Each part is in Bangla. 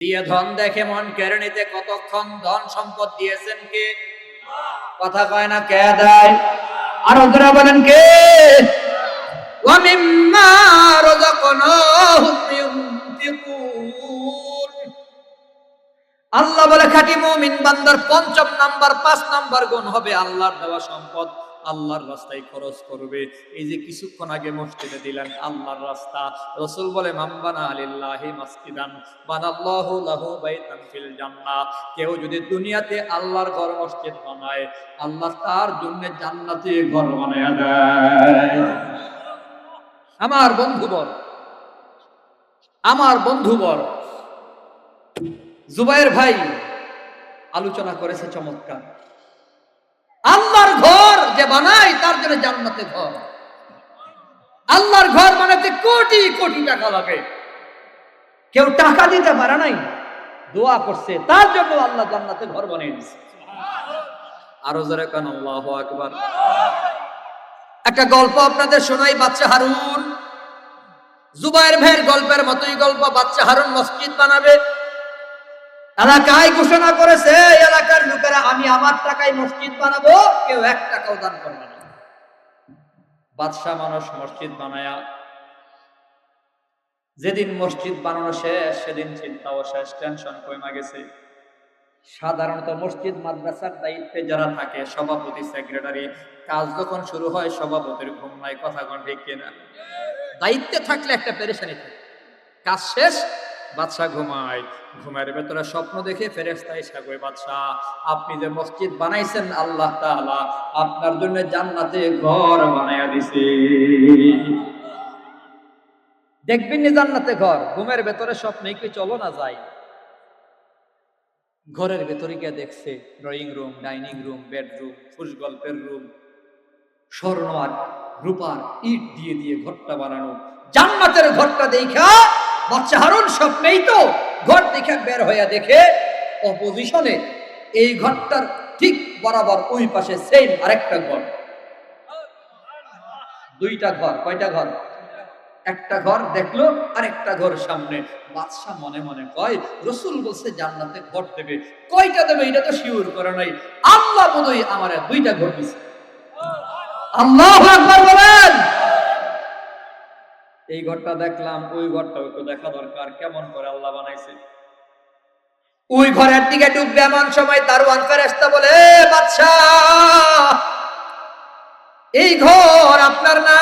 দিয়ে ধন দেখে মন কেড়ে নিতে কতক্ষণ ধন সম্পদ দিয়েছেন কে? কথা কয় না, কে দেয়? আর ওরা বলেন কে? ওয়া মিম্মা রাযাকনাহুম ইউনফিকুন। আল্লাহ বলে খাঁটি মুমিন বান্দার পঞ্চম নাম্বার 5 নাম্বার গুণ হবে আল্লাহর দেওয়া সম্পদ আল্লাহর রাস্তায় খরচ করবে। এই যে কিছুক্ষণ আগে মসজিদে দিলেন আল্লাহর রাস্তা, রাসূল বলে মান বানা লিল্লাহি মাসজিদান বানাল্লাহু লাহু বাইতান ফিল জান্নাহ। কেউ যদি দুনিয়াতে আল্লাহর ঘর মসজিদ বানায়, আল্লাহ তার জন্য জান্নাতে ঘর বানায়া দেয়। আমার বন্ধুবর, আমার বন্ধুবর, জুবাইর ভাই আলোচনা করেছে চমৎকার। আল্লাহর ঘর যে বানায় তার জন্য জান্নাতে ঘর। আল্লাহর ঘর বানাতে কোটি কোটি টাকা লাগে। কেউ টাকা দিতে পারে নাই, দোয়া করছে, তার জন্য আল্লাহ জান্নাতে ঘর বানিয়ে দিয়েছে। আরো জোরে কান আল্লাহু আকবার। একটা গল্প আপনাদের শোনাই। বাচ্চা হারুন, জুবাইর ভাইয়ের গল্পের মতোই গল্প। বাচ্চা হারুন মসজিদ বানাবে, এলাকায় ঘোষণা করেছে এলাকার লোকেরা আমি আমার টাকায় মসজিদ বানাবো, কেউ 1 টাকাও দান করবে না। বাদশা মানুষ মসজিদ বানায়া যেদিন মসজিদ বানানো শেষ সেদিন চিন্তাও শেষ, টেনশন কমে গেছে। সাধারণত মসজিদ মাদ্রাসার দায়িত্বে যারা থাকে, সভাপতি সেক্রেটারি, কাজ যখন শুরু হয় সভাপতির ঘুম নাই। কথা কোন ঠিক কিনা? দায়িত্বে থাকলে একটা পেরেশানি থাকে। কাজ শেষ, বাদশা ঘুমায়। ঘুমের ভেতরে স্বপ্ন দেখে ফেরেশতা এসে কয়, বাদশা আপনি যে মসজিদ বানাইছেন আল্লাহ তাআলা আপনার জন্য জান্নাতে ঘর বানায়া দিছে। দেখবেন নি জান্নাতে ঘর? ঘুমের ভেতরে স্বপ্নে কি চলো না যায়? ঘরের ভেতরে গিয়ে দেখছে drawing room, dining room, bedroom, ফুসগল্পের রুম, স্বর্ণ আর রূপার ইট দিয়ে দিয়ে ঘরটা বানানো। জান্নাতের ঘরটা দেখা বাচ্চা হারুন স্বপ্নেই তো ঘর দেখে বের হইয়া দেখে অপোজিশনে এই ঘরটার ঠিক বরাবর ওই পাশে সেম আরেকটা ঘর। 2টা ঘর। কয়টা ঘর? একটা ঘর দেখলো, আরেকটা ঘর সামনে। বাদশা মনে মনে কয়, রাসূল বলছে জান্নাতে ঘর দেবে, কয়টা দেবে এটা তো শিওর করে নাই, আল্লাহ বোধহয় আমারে 2টা ঘর দিছে। আল্লাহু আকবার বলেন। এই ঘরটা দেখলাম, ওই ঘরটাও একটু দেখা দরকার, কেমন করে আল্লাহ বানাইছে। ওই ঘরের দিকে ঢুকবে এমন সময় দারওয়ান ফেরেশতা বলে, বাদশা এই ঘর আপনার না।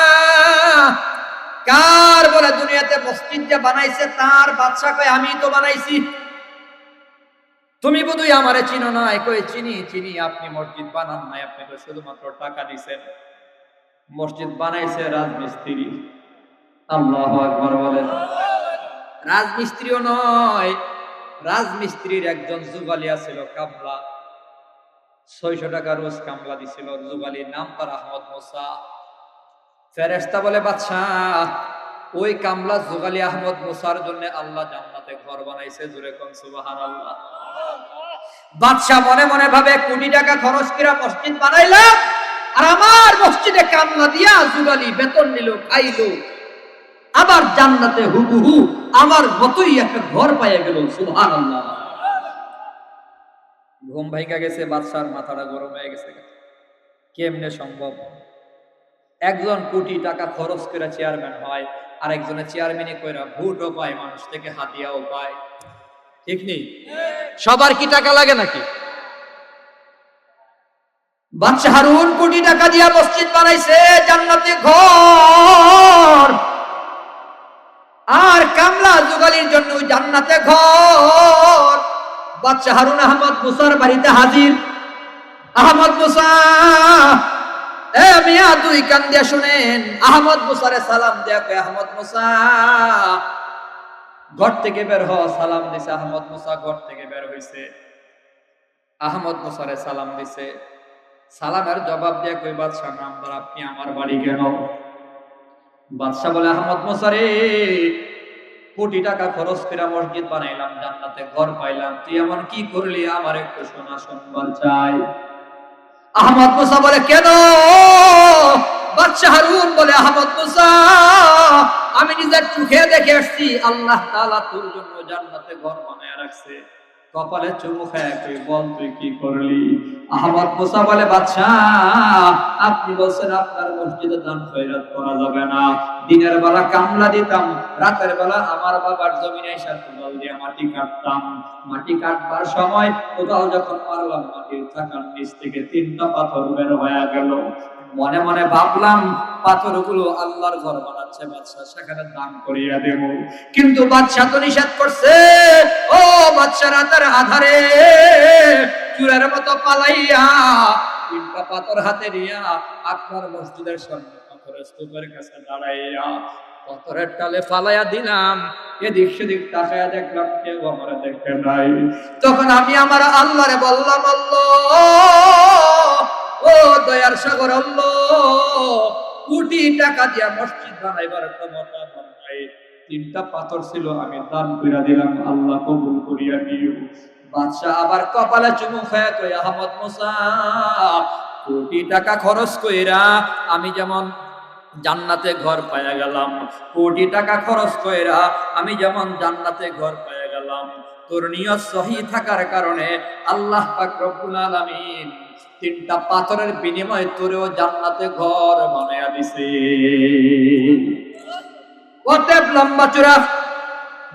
কার? বলে দুনিয়াতে মসজিদ যে বানাইছে তার। বাদশা কয় আমি তো বানাইছি। তুমি বোধহয় আমারে চিনো না। কই চিনি চিনি, আপনি মসজিদ বানান নাই, আপনি তো শুধুমাত্র টাকা দিছেন। মসজিদ বানাইছে রাজমিস্ত্রি। আল্লাহু আকবার বলেন। রাজমিস্ত্রিও নয়, রাজমিস্ত্রির একজন যুগালিয়া ছিল, কামলা। 600 টাকা রোজ কামলা দিছিল। যুগালির নাম তার আহমদ মুসা। ফেরেশতা বলে, বাদশা ওই কামলা যুগালি আহমদ মুসার জন্য আল্লাহ জান্নাতে ঘর বানাইছে। জোরে কোন সুবহানাল্লাহ। বাদশা মনে মনে ভাবে, কোটি টাকা খরচ করে মসজিদ বানাইলাম, আর আমার মসজিদে কামলা দিয়া যুগালি বেতন নিল, খাইলো, আবার জান্নাতে হুবহু আমার মতোই একটা ঘর পাইয়া গেল। সুবহানাল্লাহ। ঘুম ভাইগা গেছে, বাদশার মাথাটা গরম হয়ে গেছে। কেমনে সম্ভব? একজন কোটি টাকা খরচ করে চেয়ারম্যান হয়, আর একজনের চেয়ারম্যানে কইরা ভোটও পায়, মানুষ থেকে হাদিয়াও পায়। ঠিক নেই? সবার কি টাকা লাগে নাকি? বাদশা হারুন কোটি টাকা দিয়া মসজিদ বানাইছে, জান্নাতে ঘর, আর কামলা যুগালির জন্য জান্নাতে ঘর। বাদশা হারুন আহমদ মুসার বাড়িতে হাজির। আহমদ মুসা, এ মিয়া দুই কান দিয়া শুনেন। আহমদ মুসারে সালাম দেয়া কয়, আহমদ মুসা ঘর থেকে বের হ। সালাম দিছে। আহমদ মুসা ঘর থেকে বের হইছে। আহমদ মুসারে সালাম দিছে। সালামের জবাব দিয়া কই, বাদশা নামদার আপনি আমার বাড়ি কেন? বাদশা বলে, আহমদ মুসা রে, কোটি টাকা খরচ করে মসজিদ বানাইলাম, জান্নাতে ঘর পাইলাম, তুই এমন কি করলি আমার একটু শোনা শুনবার চাই। আহমদ মুসা বলে, কেন? বাদশা হারুন বলে, আহমদ মুসা, আমি নিজের চোখে দেখে আসছি আল্লাহ তাআলা তোর জন্য জান্নাতে ঘর বানায় রাখছে। কপালে চুমু খায় কই, বল তুই কি করলি? আহমদ মুসা বলে, বাদশা, আপনি বলছেন আপনার মসজিদে দান খয়রাত করা যাবে না। দিনের বেলা কামলা দিতাম, রাতের বেলা আমার বাবার জমিনে এসে কোদাল দিয়ে মাটি কাটতাম। মাটি কাটবার সময় কোদাল যখন মারলাম, মাটির চাকার নিচ থেকে 3টা পাথর বের হয়ে গেল। মনে মনে ভাবলাম পাথরগুলো আল্লাহর ঘর বানাচ্ছে, বাদশা সেখানে দান করিয়া দেব। কিন্তু বাদশা তো নিষেধ করছে। ও বাদশা, রাতের আধারে চুরের মতো পালাইয়া 3টা পাথর হাতে নিয়া আপনার মসজিদের সামনে পাথরের স্তূপের কাছে দাঁড়াইয়া পাথরের টালে ফালাইয়া দিলাম। এদিক সেদিক তাকায়া দেখলাম কেউ আমার দেখে নাই। তখন আমি আমার আল্লাহরে বললাম, আল্লাহ, ও দয়ার সাগর আল্লাহ, কোটি টাকা দিয়া মসজিদ বানাইবার ক্ষমতা আমার নাই। 3টা পাথর ছিল, আমি দান কইরা দিলাম, আল্লাহ কবুল করিয়া নিও। বাদশা আবার কপালে চুমু খায় কই, আহমদ মুসা, কোটি টাকা খরচ কইরা আমি যেমন জান্নাতে ঘর পাইয়া গেলাম, কোটি টাকা খরচ কইরা আমি যেমন জান্নাতে ঘর পাইয়া গেলাম, তোর নিয়ত সহিহ থাকার কারণে আল্লাহ পাক রব্বুল আলামিন 3টা পাথরের বিনিময়ে তোরেও জান্নাতে ঘর বানায়া দিছে। অতএব লম্বা চূড়া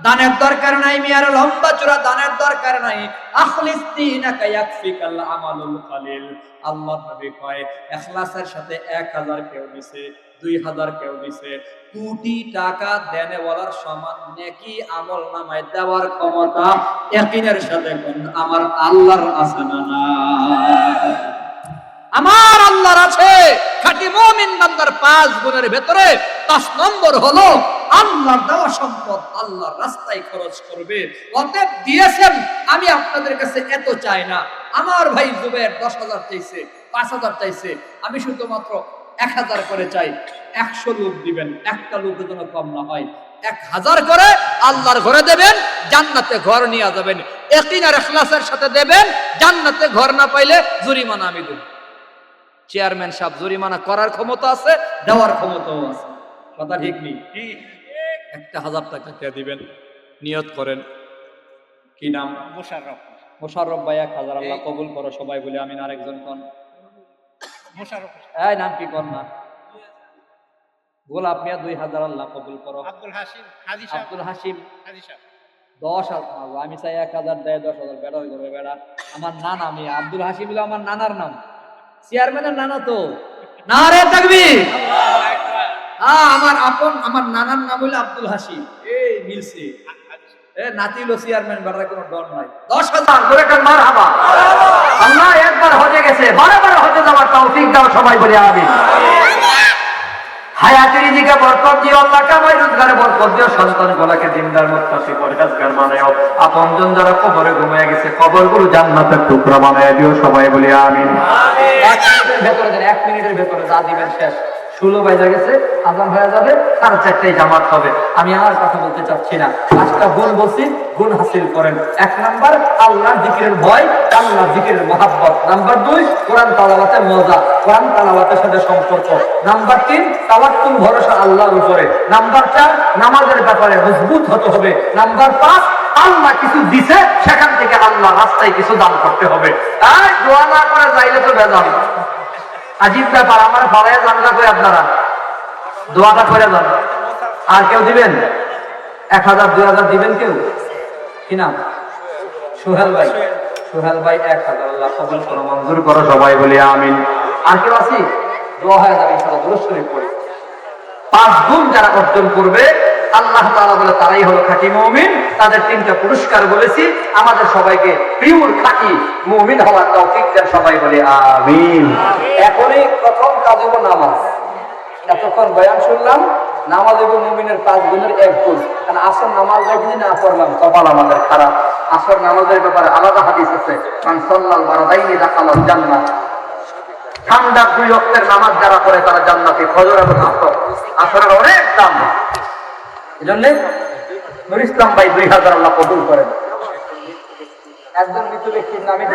দানের দরকার নাই, মিয়ার লম্বা চূড়া দানের দরকার নাই। আখলিস দীনাকা ইয়াকফিকাল আমালুল কালিল। আল্লাহ নবী কয়, ইখলাসের সাথে 1000 কেউ দিছে, 2000 কেউ দিছে, কোটি টাকা দেনে বলার সমান নেকি আমল নামায় দেওয়ার ক্ষমতা ইয়াকিনের সাথে কোন আমার আল্লাহর আছে না? আমার আল্লাহর আছে। খাঁটি মুমিন বান্দার 5 গুণের ভিতরে 10 নম্বর হলো আল্লাহর দেওয়া সম্পদ আল্লাহর রাস্তায় খরচ করবে। অতএব দিয়েছেন, আমি আপনাদের কাছে এত চাই না। আমার ভাই জুবাইর 10,000 চাইছে, 5,000 চাইছে, আমি শুধুমাত্র 1000 করে চাই। 100 লোক দিবেন, একটা লোকের জন্য কম না হয়। 1000 করে আল্লাহর ঘরে দেবেন, জান্নাতে ঘর নিয়ে যাবেন। ইয়াকিন আর ইখলাসের সাথে দেবেন, জান্নাতে ঘর না পাইলে জরিমানা আমি দেব। চেয়ারম্যান সাহেব জরিমানা করার ক্ষমতা আছে, দেওয়ার ক্ষমতাও আছে। কথা ঠিক নেই? 1000 টাকা কে দিবেন? নিয়ত করেন। কি নাম? মোশাররফ। মোশাররফ ভাই 1000, আল্লাহ কবুল করো। সবাই বলে আমিন। আরেকজন কোন? মোশাররফ। এই নাম কি কোন না? গোলাপ মিয়া 2000, আল্লাহ কবুল করো। আব্দুল হাশিম হাজি সাহেব। আব্দুল হাশিম হাজি সাহেব 10,000। আমি চাই 1000 দেয়, 10,000 বেড়া হয়ে যাবে। বেড়া আমার নানা, আমি আব্দুল হাশিম হলো আমার নানার নাম, চেয়ারম্যানের নানা তো। নারে তাকবীর। আমার আপন, আমার নানার নাম হইলো আব্দুল হাশিম। এই মিলছে, নাতি হলো চেয়ারম্যান, বেড়ার কোনো ডর নাই। 10,000 করে কার মারহাবা। আল্লাহ একবার হজে গেছে, বারবার হজে যাওয়ার তৌফিক দাও, সবাই বলে আমিন। হায়াতের রিজিকে বরকত দিও আল্লাহ, কামাই রোজগারে বরকত দিও, সন্তানগুলোকে দিনদার মুত্তাকি পরহেজগার বানাও। আপনজন যারা কবরে ঘুমিয়ে গেছে, কবরগুলো জান্নাতের টুকরা বানায় দিও, সবাই বলি আমিন। 1 মিনিটের ভেতরে যা দিবেন শেষ। 16 বাজে গেছে, আযান হয়ে যাবে, 4:30টায় জামাত হবে। আমি আর কথা বলতে চাচ্ছি না। 5টা গুণ বলছি, গুণ হাসিল করেন। 1 নাম্বার আল্লাহর জিকিরের ভয়, আল্লাহর জিকিরের মহব্বত। নাম্বার 2 কোরআন তেলাওয়াতের মজা, কোরআন তেলাওয়াতের সাথে সম্পর্ক। নাম্বার 3 তাওয়াক্কুল, ভরসা আল্লাহর উপরে। নাম্বার 4 নামাজের ব্যাপারে মজবুত হতে হবে। নাম্বার 5 আল্লাহ কিছু দিছে, সেখান থেকে আল্লাহ রাস্তায় কিছু দান করতে হবে। তাই দোয়া না করে যাইলে তো বেজাল। আজীব ব্যাপার, আমার ফালায় জানলা করে আপনারা দোয়াটা করে যান। আর কেউ দিবেন? 1000, 2000 দিবেন কেউ? কি নাম? সোহেল ভাই। সোহেল ভাই 1000, আল্লাহ কবুল করো, মঞ্জুর করো, সবাই বলি আমিন। আর কেউ আছি? দোয়া হয়ে যাবে ইনশাআল্লাহ, দুরূদ শরীফ পড়ে। 5 গুণ যারা অর্জন করবে আল্লাহ তাআলা বলে তারাই হলো খাঁটি মুমিন। তাদের 3টা পুরস্কার বলেছি, আমাদের সবাইকে পিওর খাঁটি মুমিন হওয়ার তৌফিক দেন, সবাই বলে আমিন। এখনই প্রথম কাজ হলো নামাজ। এতক্ষণ বয়ান শুনলাম, নামাজ এবং মুমিনের 5 গুণের 1 গুণ। কারণ আসর নামাজ যদি না পড়লাম কপাল আমাদের খারাপ। আসর নামাজের ব্যাপারে আলাদা হাদিস আছে, মান সাল্লাল বারদাইনি দাখালাল জান্নাহ। ঠান্ডা 2 ওয়াক্তের নামাজ যারা পড়ে তারা জান্নাতি। ফজর এবং আসর, আসরের অনেক দাম। এজন্য নূর ইসলাম ভাই 2000, আল্লাহ কবুল করেন। একজন মৃত ব্যক্তির নামে